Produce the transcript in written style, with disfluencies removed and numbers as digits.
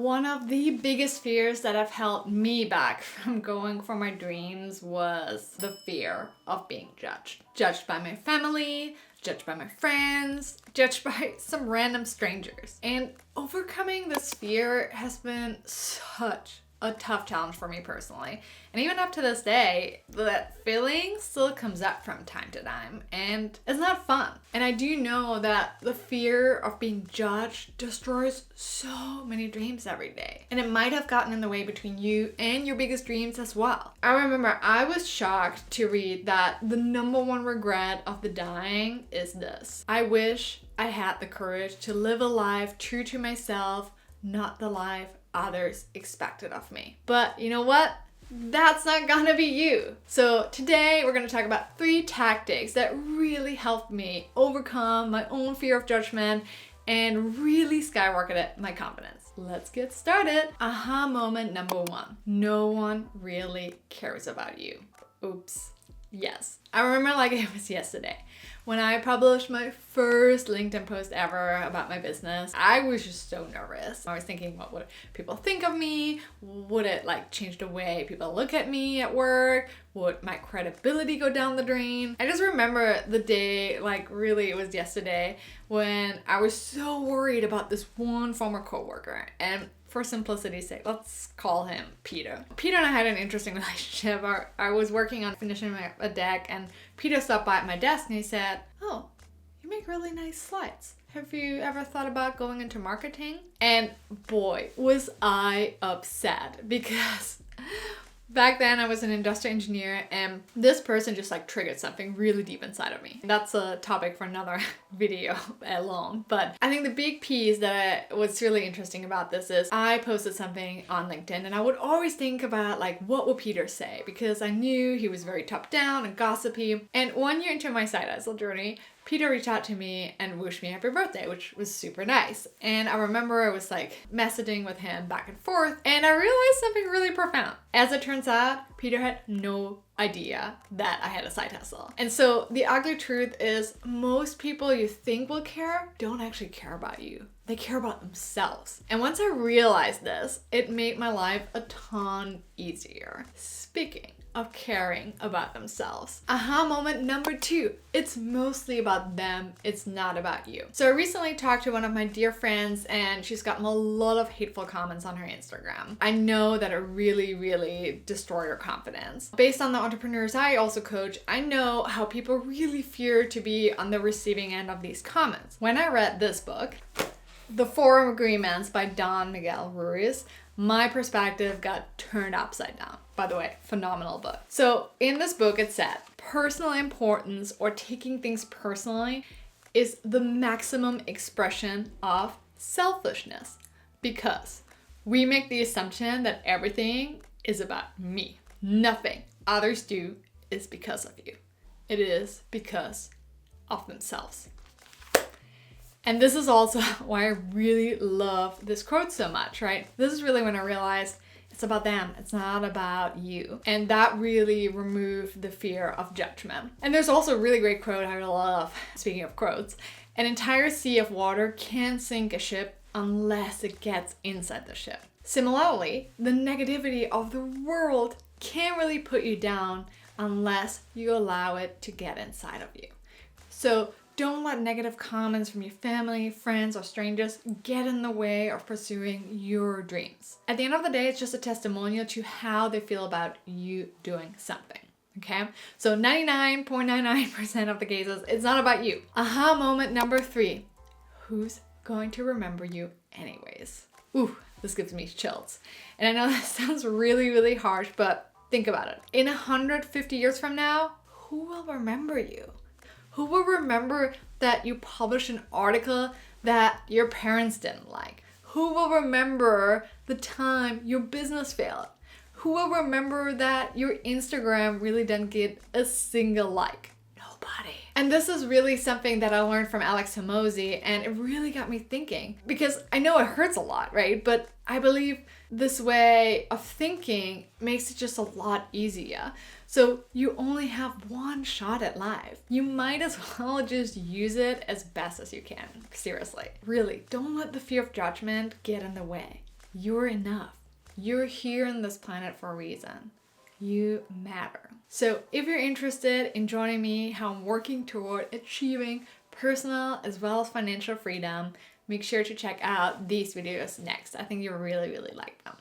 One of the biggest fears that have held me back from going for my dreams was the fear of being judged. Judged by my family, judged by my friends, judged by some random strangers. And overcoming this fear has been such a tough challenge for me personally. And even up to this day, that feeling still comes up from time to time, and it's not fun. And I do know that the fear of being judged destroys so many dreams every day. And it might have gotten in the way between you and your biggest dreams as well. I remember I was shocked to read that the number one regret of the dying is this: I wish I had the courage to live a life true to myself, not the life others expected of me. But you know what? That's not gonna be you. So today we're gonna talk about 3 tactics that really helped me overcome my own fear of judgment and really skyrocketed my confidence. Let's get started. Aha moment number 1. No one really cares about you. Oops. Yes. I remember like it was yesterday when I published my first LinkedIn post ever about my business. I was just so nervous. I was thinking, what would people think of me? Would it like change the way people look at me at work? Would my credibility go down the drain? I just remember the day, like really it was yesterday, when I was so worried about this one former coworker. And for simplicity's sake, let's call him Peter. Peter and I had an interesting relationship. I was working on finishing a deck, and Peter stopped by at my desk and he said, "Oh, you make really nice slides. Have you ever thought about going into marketing?" And boy, was I upset, because back then I was an industrial engineer, and this person just like triggered something really deep inside of me. That's a topic for another video alone. But I think the big piece that was really interesting about this is I posted something on LinkedIn, and I would always think about like, what would Peter say? Because I knew he was very top down and gossipy. And 1 year into my side hustle journey, Peter reached out to me and wished me happy birthday, which was super nice. And I remember I was like messaging with him back and forth, and I realized something really profound. As it turns out, Peter had no idea that I had a side hustle. And so the ugly truth is, most people you think will care don't actually care about you. They care about themselves. And once I realized this, it made my life a ton easier. Speaking of caring about themselves. Aha moment number 2. It's mostly about them. It's not about you. So I recently talked to one of my dear friends, and she's gotten a lot of hateful comments on her Instagram. I know that it really destroyed her confidence. Based on the entrepreneurs I also coach, I know how people really fear to be on the receiving end of these comments. When I read this book, The 4 Agreements by Don Miguel Ruiz, my perspective got turned upside down. By the way, phenomenal book. So in this book it said, personal importance, or taking things personally, is the maximum expression of selfishness, because we make the assumption that everything is about me. Nothing others do is because of you. It is because of themselves. And this is also why I really love this quote so much, right? This is really when I realized it's about them. It's not about you. And that really removed the fear of judgment. And there's also a really great quote I love, speaking of quotes: an entire sea of water can't sink a ship unless it gets inside the ship. Similarly, the negativity of the world can't really put you down unless you allow it to get inside of you. So don't let negative comments from your family, friends, or strangers get in the way of pursuing your dreams. At the end of the day, it's just a testimonial to how they feel about you doing something. Okay? So 99.99% of the cases, it's not about you. Aha moment number 3. Who's going to remember you anyways? Ooh, this gives me chills. And I know that sounds really harsh, but think about it. In 150 years from now, who will remember you? Who will remember that you published an article that your parents didn't like? Who will remember the time your business failed? Who will remember that your Instagram really didn't get a single like? Nobody. And this is really something that I learned from Alex Hormozi, and it really got me thinking, because I know it hurts a lot, right? But I believe this way of thinking makes it just a lot easier. So you only have one shot at life. You might as well just use it as best as you can. Seriously. Really, don't let the fear of judgment get in the way. you're enough. You're here on this planet for a reason. You matter. So if you're interested in joining me, how I'm working toward achieving personal as well as financial freedom, make sure to check out these videos next. I think you'll really, really like them.